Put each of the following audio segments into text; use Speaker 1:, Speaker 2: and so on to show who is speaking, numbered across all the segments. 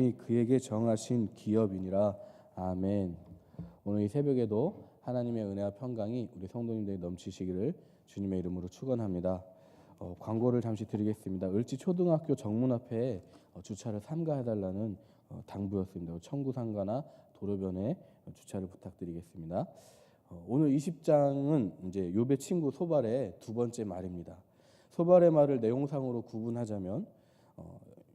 Speaker 1: 이름이 그에게 정하신 기업이니라. 아멘. 오늘 이 새벽에도 하나님의 은혜와 평강이 우리 성도님들에게 넘치시기를 주님의 이름으로 축원합니다. 광고를 잠시 드리겠습니다. 을지 초등학교 정문 앞에 주차를 삼가해달라는 당부였습니다. 청구상가나 도로변에 주차를 부탁드리겠습니다. 오늘 20장은 이제 욥의 친구 소발의 두 번째 말입니다. 소발의 말을 내용상으로 구분하자면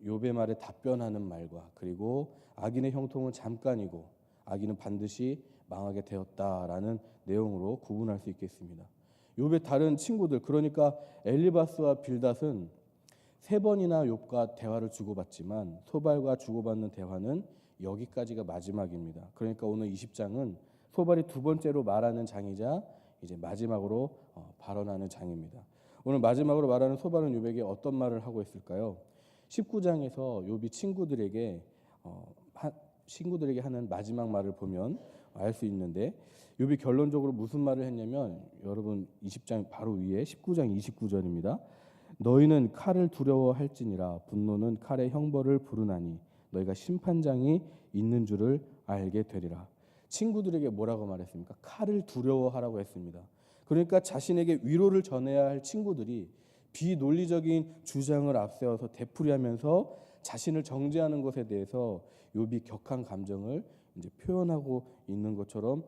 Speaker 1: 욥의 말에 답변하는 말과 그리고 악인의 형통은 잠깐이고 악인은 반드시 망하게 되었다라는 내용으로 구분할 수 있겠습니다. 욥의 다른 친구들, 그러니까 엘리바스와 빌닷은 세 번이나 욥과 대화를 주고받지만 소발과 주고받는 대화는 여기까지가 마지막입니다. 그러니까 오늘 20장은 소발이 두 번째로 말하는 장이자 이제 마지막으로 발언하는 장입니다. 오늘 마지막으로 말하는 소발은 욥에게 어떤 말을 하고 있을까요? 19장에서 욥이 친구들에게 하는 마지막 말을 보면 알 수 있는데, 욥이 결론적으로 무슨 말을 했냐면, 여러분 20장 바로 위에 19장 29절입니다. 너희는 칼을 두려워할지니라. 분노는 칼의 형벌을 부르나니 너희가 심판장이 있는 줄을 알게 되리라. 친구들에게 뭐라고 말했습니까? 칼을 두려워하라고 했습니다. 그러니까 자신에게 위로를 전해야 할 친구들이 비논리적인 주장을 앞세워서 되풀이하면서 자신을 정죄하는 것에 대해서 욥이 격한 감정을 이제 표현하고 있는 것처럼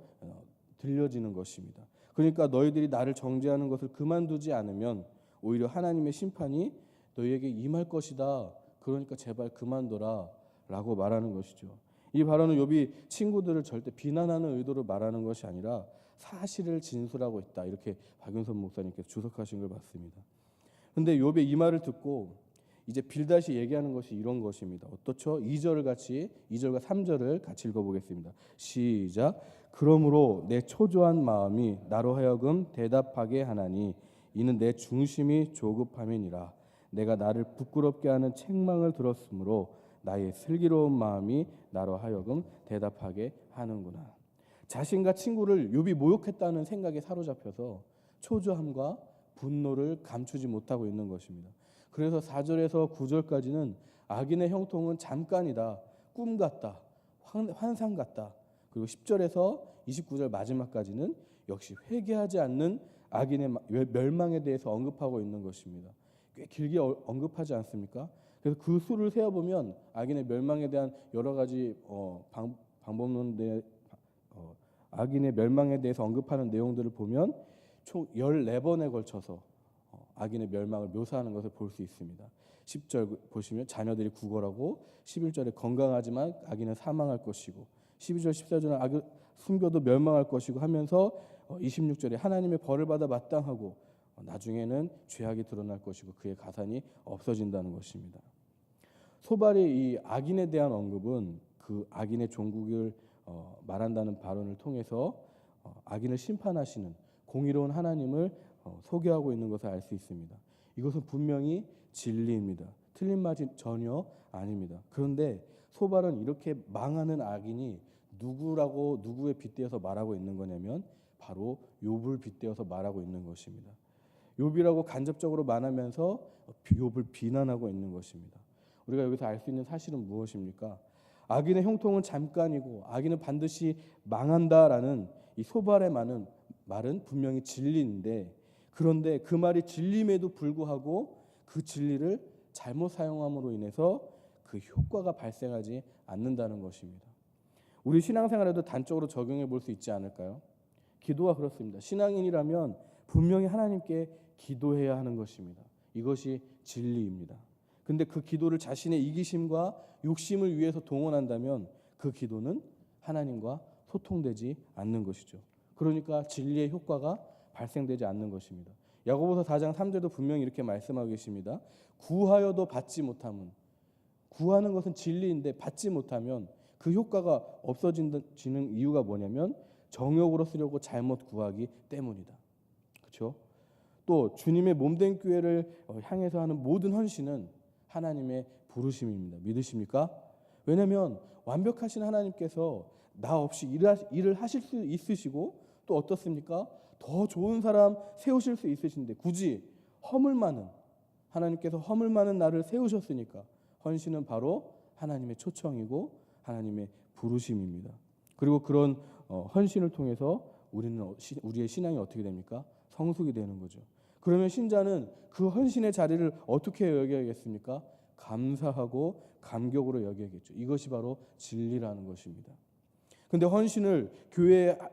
Speaker 1: 들려지는 것입니다. 그러니까 너희들이 나를 정죄하는 것을 그만두지 않으면 오히려 하나님의 심판이 너희에게 임할 것이다. 그러니까 제발 그만둬라 라고 말하는 것이죠. 이 발언은 욥이 친구들을 절대 비난하는 의도로 말하는 것이 아니라 사실을 진술하고 있다. 이렇게 박윤선 목사님께서 주석하신 걸 봤습니다. 그런데 욥의 이 말을 듣고 이제 빌닷이 얘기하는 것이 이런 것입니다. 어떻죠? 2절과 3절을 같이 읽어보겠습니다. 시작. 그러므로 내 초조한 마음이 나로 하여금 대답하게 하나니 이는 내 중심이 조급함이니라. 내가 나를 부끄럽게 하는 책망을 들었으므로 나의 슬기로운 마음이 나로 하여금 대답하게 하는구나. 자신과 친구를 욥이 모욕했다는 생각에 사로잡혀서 초조함과 분노를 감추지 못하고 있는 것입니다. 그래서 4절에서 9절까지는 악인의 형통은 잠깐이다, 꿈 같다, 환상 같다. 그리고 10절에서 29절 마지막까지는 역시 회개하지 않는 악인의 멸망에 대해서 언급하고 있는 것입니다. 꽤 길게 언급하지 않습니까? 그래서 그 수를 세어보면 악인의 멸망에 대한 여러 가지 방법론에 악인의 멸망에 대해서 언급하는 내용들을 보면 총 14번에 걸쳐서 악인의 멸망을 묘사하는 것을 볼 수 있습니다. 10절 보시면 자녀들이 구걸하고, 11절에 건강하지만 악인은 사망할 것이고, 12절 14절은 악을 숨겨도 멸망할 것이고 하면서 26절에 하나님의 벌을 받아 마땅하고 나중에는 죄악이 드러날 것이고 그의 가산이 없어진다는 것입니다. 소발의 이 악인에 대한 언급은 그 악인의 종국을 말한다는 발언을 통해서 악인을 심판하시는 공의로운 하나님을 소개하고 있는 것을 알 수 있습니다. 이것은 분명히 진리입니다. 틀린 말이 전혀 아닙니다. 그런데 소발은 이렇게 망하는 악인이 누구에 빗대어서 말하고 있는 거냐면 바로 욥을 빗대어서 말하고 있는 것입니다. 욥이라고 간접적으로 말하면서 욥을 비난하고 있는 것입니다. 우리가 여기서 알 수 있는 사실은 무엇입니까? 악인의 형통은 잠깐이고 악인은 반드시 망한다라는 이 소발의 말은 분명히 진리인데, 그런데 그 말이 진리임에도 불구하고 그 진리를 잘못 사용함으로 인해서 그 효과가 발생하지 않는다는 것입니다. 우리 신앙생활에도 단적으로 적용해 볼 수 있지 않을까요? 기도가 그렇습니다. 신앙인이라면 분명히 하나님께 기도해야 하는 것입니다. 이것이 진리입니다. 근데 그 기도를 자신의 이기심과 욕심을 위해서 동원한다면 그 기도는 하나님과 소통되지 않는 것이죠. 그러니까 진리의 효과가 발생되지 않는 것입니다. 야고보서 4장 3절도 분명히 이렇게 말씀하고 계십니다. 구하여도 받지 못함은, 구하는 것은 진리인데 받지 못하면 그 효과가 없어지는 이유가 뭐냐면 정욕으로 쓰려고 잘못 구하기 때문이다. 그렇죠? 또 주님의 몸된 교회를 향해서 하는 모든 헌신은 하나님의 부르심입니다. 믿으십니까? 왜냐하면 완벽하신 하나님께서 나 없이 일을 하실 수 있으시고, 또 어떻습니까? 더 좋은 사람 세우실 수 있으신데 굳이 하나님께서 허물 많은 나를 세우셨으니까 헌신은 바로 하나님의 초청이고 하나님의 부르심입니다. 그리고 그런 헌신을 통해서 우리의 신앙이 어떻게 됩니까? 성숙이 되는 거죠. 그러면 신자는 그 헌신의 자리를 어떻게 여겨야겠습니까? 감사하고 감격으로 여겨야겠죠. 이것이 바로 진리라는 것입니다. 근데 헌신을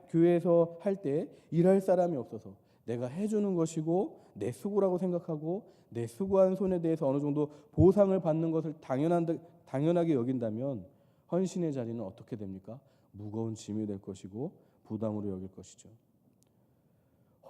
Speaker 1: 교회에서 할 때 일할 사람이 없어서 내가 해주는 것이고 내 수고라고 생각하고 내 수고한 손에 대해서 어느 정도 보상을 받는 것을 당연하게 여긴다면 헌신의 자리는 어떻게 됩니까? 무거운 짐이 될 것이고 부담으로 여길 것이죠.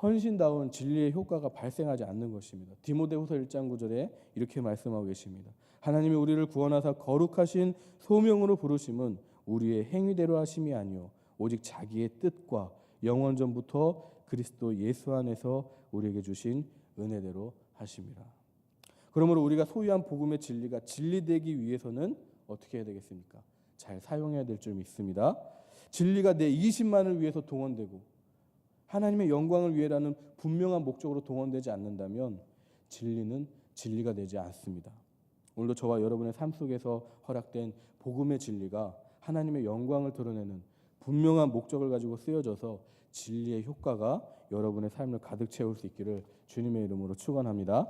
Speaker 1: 헌신다운 진리의 효과가 발생하지 않는 것입니다. 디모데후서 1장 9절에 이렇게 말씀하고 계십니다. 하나님이 우리를 구원하사 거룩하신 소명으로 부르심은 우리의 행위대로 하심이 아니요 오직 자기의 뜻과 영원 전부터 그리스도 예수 안에서 우리에게 주신 은혜대로 하심이라. 그러므로 우리가 소유한 복음의 진리가 진리되기 위해서는 어떻게 해야 되겠습니까? 잘 사용해야 될 줄 믿습니다. 진리가 내 이기심만을 위해서 동원되고 하나님의 영광을 위해라는 분명한 목적으로 동원되지 않는다면 진리는 진리가 되지 않습니다. 오늘도 저와 여러분의 삶 속에서 허락된 복음의 진리가 하나님의 영광을 드러내는 분명한 목적을 가지고 쓰여져서 진리의 효과가 여러분의 삶을 가득 채울 수 있기를 주님의 이름으로 축원합니다.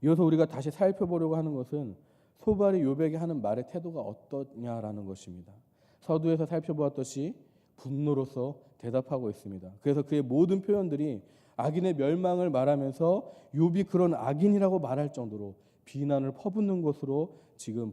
Speaker 1: 이어서 우리가 다시 살펴보려고 하는 것은 소발이 욥에게 하는 말의 태도가 어떠냐라는 것입니다. 서두에서 살펴보았듯이 분노로서 대답하고 있습니다. 그래서 그의 모든 표현들이 악인의 멸망을 말하면서 욥이 그런 악인이라고 말할 정도로 비난을 퍼붓는 것으로 지금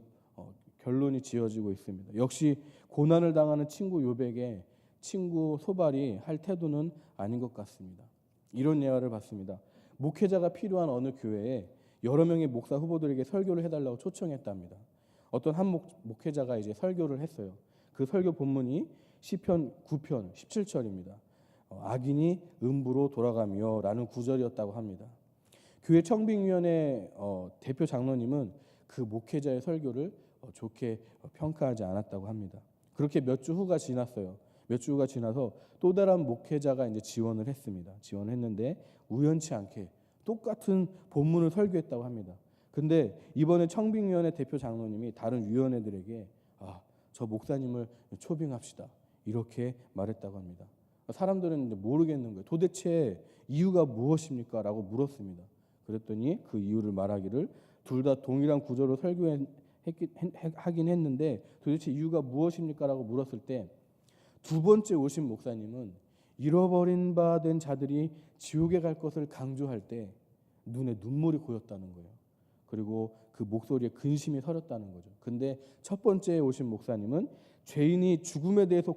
Speaker 1: 결론이 지어지고 있습니다. 역시 고난을 당하는 친구 욥에게 친구 소발이 할 태도는 아닌 것 같습니다. 이런 예화를 봤습니다. 목회자가 필요한 어느 교회에 여러 명의 목사 후보들에게 설교를 해달라고 초청했답니다. 어떤 한 목회자가 이제 설교를 했어요. 그 설교 본문이 시편 9편 17절입니다. 악인이 음부로 돌아가며 라는 구절이었다고 합니다. 교회 청빙위원회 대표 장로님은 그 목회자의 설교를 좋게 평가하지 않았다고 합니다. 그렇게 몇 주 후가 지났어요. 몇 주가 지나서 또 다른 목회자가 이제 지원을 했습니다. 지원했는데 우연치 않게 똑같은 본문을 설교했다고 합니다. 근데 이번에 청빙위원회 대표 장로님이 다른 위원회들에게 저 목사님을 초빙합시다 이렇게 말했다고 합니다. 사람들은 이제 모르겠는 거예요. 도대체 이유가 무엇입니까? 라고 물었습니다. 그랬더니 그 이유를 말하기를 둘 다 동일한 구절로 설교하긴 했는데 도대체 이유가 무엇입니까? 라고 물었을 때 두 번째 오신 목사님은 잃어버린 바 된 자들이 지옥에 갈 것을 강조할 때 눈에 눈물이 고였다는 거예요. 그리고 그 목소리에 근심이 서렸다는 거죠. 근데 첫 번째 오신 목사님은 죄인이 죽음에 대해서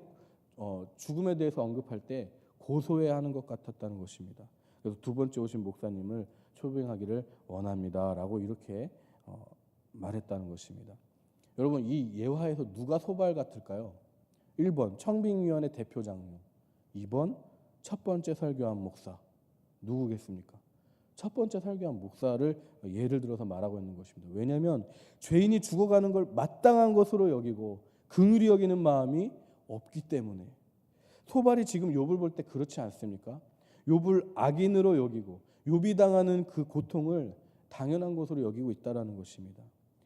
Speaker 1: 언급할 때 고소해하는 것 같았다는 것입니다. 그래서 두 번째 오신 목사님을 초빙하기를 원합니다라고 이렇게 말했다는 것입니다. 여러분 이 예화에서 누가 소발 같을까요? 1번 청빙위원회 대표 장로, 2번 첫 번째 설교한 목사. 누구겠습니까? 첫 번째 설교한 목사를 예를 들어서 말하고 있는 것입니다. 왜냐하면 죄인이 죽어가는 걸 마땅한 것으로 여기고 긍휼히 여기는 마음이 없기 때문에. 소발이 지금 욥을 볼 때 그렇지 않습니까? 욥을 악인으로 여기고 욥이 당하는 그 고통을 당연한 것으로 여기고 있다라는 것입니다.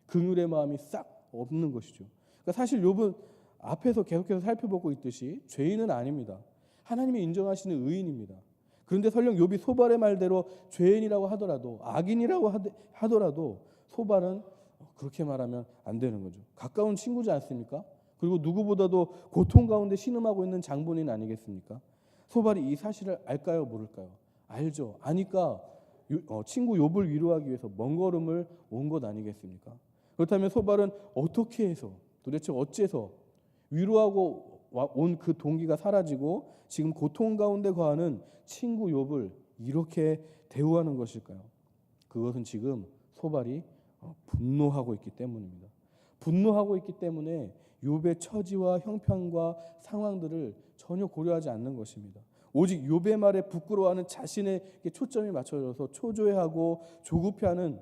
Speaker 1: 긍휼의 마음이 싹 없는 것이죠. 그러니까 사실 욥은 앞에서 계속해서 살펴보고 있듯이 죄인은 아닙니다. 하나님이 인정하시는 의인입니다. 그런데 설령 욥이 소발의 말대로 죄인이라고 하더라도 악인이라고 하더라도 소발은 그렇게 말하면 안 되는 거죠. 가까운 친구지 않습니까? 그리고 누구보다도 고통 가운데 신음하고 있는 장본인 아니겠습니까? 소발이 이 사실을 알까요? 모를까요? 알죠. 아니까 친구 욥을 위로하기 위해서 먼 걸음을 온 것 아니겠습니까? 그렇다면 소발은 어떻게 해서 도대체 어째서 위로하고 온 그 동기가 사라지고 지금 고통 가운데 거하는 친구 욥을 이렇게 대우하는 것일까요? 그것은 지금 소발이 분노하고 있기 때문입니다. 분노하고 있기 때문에 욥의 처지와 형편과 상황들을 전혀 고려하지 않는 것입니다. 오직 욥의 말에 부끄러워하는 자신에게 초점이 맞춰져서 초조해하고 조급해하는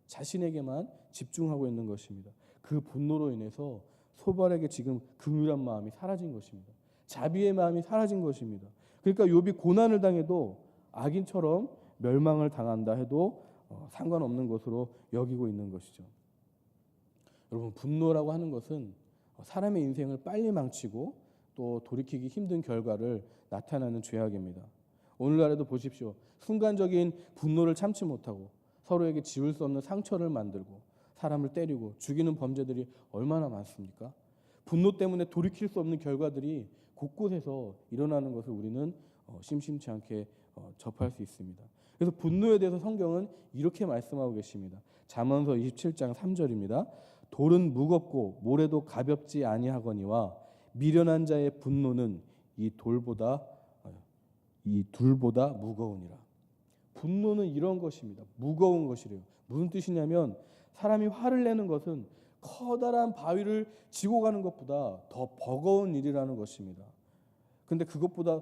Speaker 1: 자신에게만 집중하고 있는 것입니다. 그 분노로 인해서 소발에게 지금 긍휼한 마음이 사라진 것입니다. 자비의 마음이 사라진 것입니다. 그러니까 욥이 고난을 당해도 악인처럼 멸망을 당한다 해도 상관없는 것으로 여기고 있는 것이죠. 여러분, 분노라고 하는 것은 사람의 인생을 빨리 망치고 또 돌이키기 힘든 결과를 나타나는 죄악입니다. 오늘날에도 보십시오. 순간적인 분노를 참지 못하고 서로에게 지울 수 없는 상처를 만들고 사람을 때리고 죽이는 범죄들이 얼마나 많습니까? 분노 때문에 돌이킬 수 없는 결과들이 곳곳에서 일어나는 것을 우리는 심심치 않게 접할 수 있습니다. 그래서 분노에 대해서 성경은 이렇게 말씀하고 계십니다. 잠언서 27장 3절입니다. 돌은 무겁고 모래도 가볍지 아니하거니와 미련한 자의 분노는 이 둘보다 무거우니라. 분노는 이런 것입니다. 무거운 것이래요. 무슨 뜻이냐면 사람이 화를 내는 것은 커다란 바위를 지고 가는 것보다 더 버거운 일이라는 것입니다. 근데 그것보다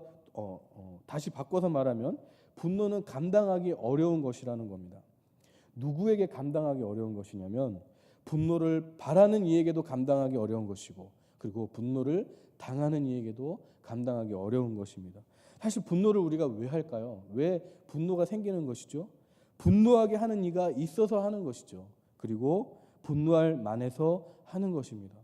Speaker 1: 다시 바꿔서 말하면 분노는 감당하기 어려운 것이라는 겁니다. 누구에게 감당하기 어려운 것이냐면 분노를 바라는 이에게도 감당하기 어려운 것이고, 그리고 분노를 당하는 이에게도 감당하기 어려운 것입니다. 사실 분노를 우리가 왜 할까요? 왜 분노가 생기는 것이죠? 분노하게 하는 이가 있어서 하는 것이죠. 그리고 분노할 만해서 하는 것입니다.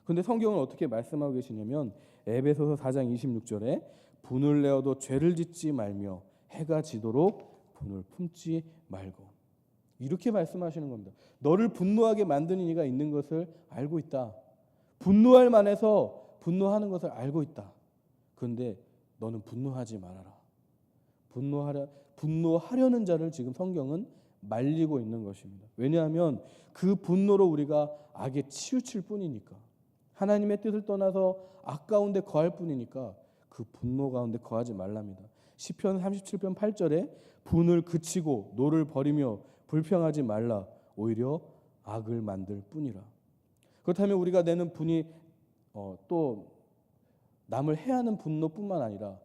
Speaker 1: 그런데 성경은 어떻게 말씀하고 계시냐면 에베소서 4장 26절에 분을 내어도 죄를 짓지 말며 해가 지도록 분을 품지 말고, 이렇게 말씀하시는 겁니다. 너를 분노하게 만드는 이가 있는 것을 알고 있다. 분노할 만해서 분노하는 것을 알고 있다. 그런데 너는 분노하지 말아라. 분노하려는 자를 지금 성경은 말리고 있는 것입니다. 왜냐하면 그 분노로 우리가 악에 치우칠 뿐이니까, 하나님의 뜻을 떠나서 악 가운데 거할 뿐이니까 그 분노 가운데 거하지 말랍니다. 시편 37편 8절에 분을 그치고 노를 버리며 불평하지 말라. 오히려 악을 만들 뿐이라. 그렇다면 우리가 내는 분이 또 남을 해하는 분노뿐만 아니라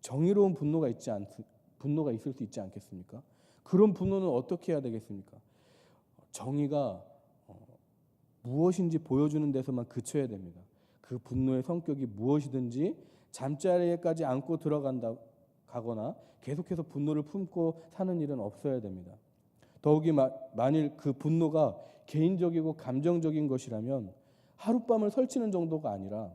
Speaker 1: 정의로운 분노가 있을 수 있지 않겠습니까? 그런 분노는 어떻게 해야 되겠습니까? 정의가 무엇인지 보여주는 데서만 그쳐야 됩니다. 그 분노의 성격이 무엇이든지 잠자리에까지 안고 가거나 계속해서 분노를 품고 사는 일은 없어야 됩니다. 더욱이 만일 그 분노가 개인적이고 감정적인 것이라면 하룻밤을 설치는 정도가 아니라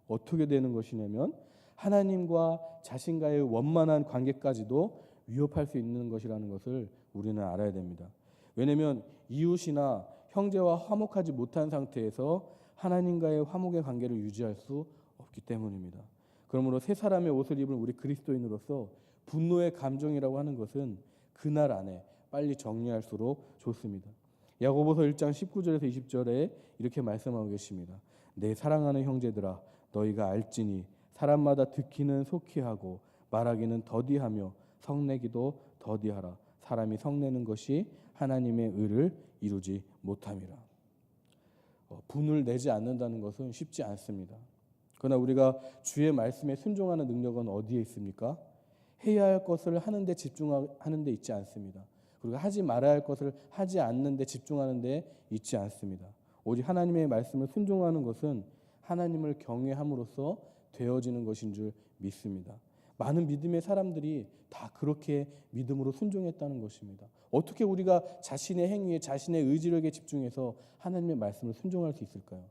Speaker 1: 어떻게 되는 것이냐면 하나님과 자신과의 원만한 관계까지도 위협할 수 있는 것이라는 것을 우리는 알아야 됩니다. 왜냐하면 이웃이나 형제와 화목하지 못한 상태에서 하나님과의 화목의 관계를 유지할 수 없기 때문입니다. 그러므로 새 사람의 옷을 입은 우리 그리스도인으로서 분노의 감정이라고 하는 것은 그날 안에 빨리 정리할수록 좋습니다. 야고보서 1장 19절에서 20절에 이렇게 말씀하고 계십니다. 내 사랑하는 형제들아, 너희가 알지니 사람마다 듣기는 속히 하고 말하기는 더디하며 성내기도 더디하라. 사람이 성내는 것이 하나님의 의를 이루지 못함이라. 분을 내지 않는다는 것은 쉽지 않습니다. 그러나 우리가 주의 말씀에 순종하는 능력은 어디에 있습니까? 해야 할 것을 하는 데 집중하는 데 있지 않습니다. 그리고 하지 말아야 할 것을 하지 않는 데 집중하는 데 있지 않습니다. 오직 하나님의 말씀을 순종하는 것은 하나님을 경외함으로써 되어지는 것인 줄 믿습니다. 많은 믿음의 사람들이 다 그렇게 믿음으로 순종했다는 것입니다. 어떻게 우리가 자신의 행위에 자신의 의지력에 집중해서 하나님의 말씀을 순종할 수 있을까요?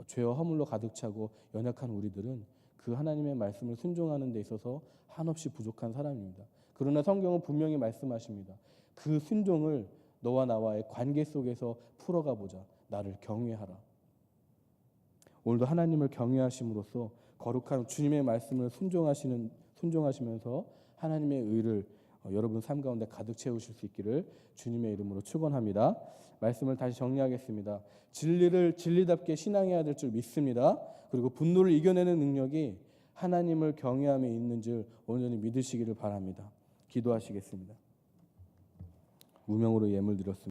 Speaker 1: 죄와 허물로 가득 차고 연약한 우리들은 그 하나님의 말씀을 순종하는 데 있어서 한없이 부족한 사람입니다. 그러나 성경은 분명히 말씀하십니다. 그 순종을 너와 나와의 관계 속에서 풀어가 보자. 나를 경외하라. 오늘도 하나님을 경외하심으로써 거룩한 주님의 말씀을 순종하시면서 하나님의 의를 여러분 삶 가운데 가득 채우실 수 있기를 주님의 이름으로 축원합니다. 말씀을 다시 정리하겠습니다. 진리를 진리답게 신앙해야 될 줄 믿습니다. 그리고 분노를 이겨내는 능력이 하나님을 경외함에 있는 줄 온전히 믿으시기를 바랍니다. 기도하시겠습니다. 무명으로 예물 드렸습니다.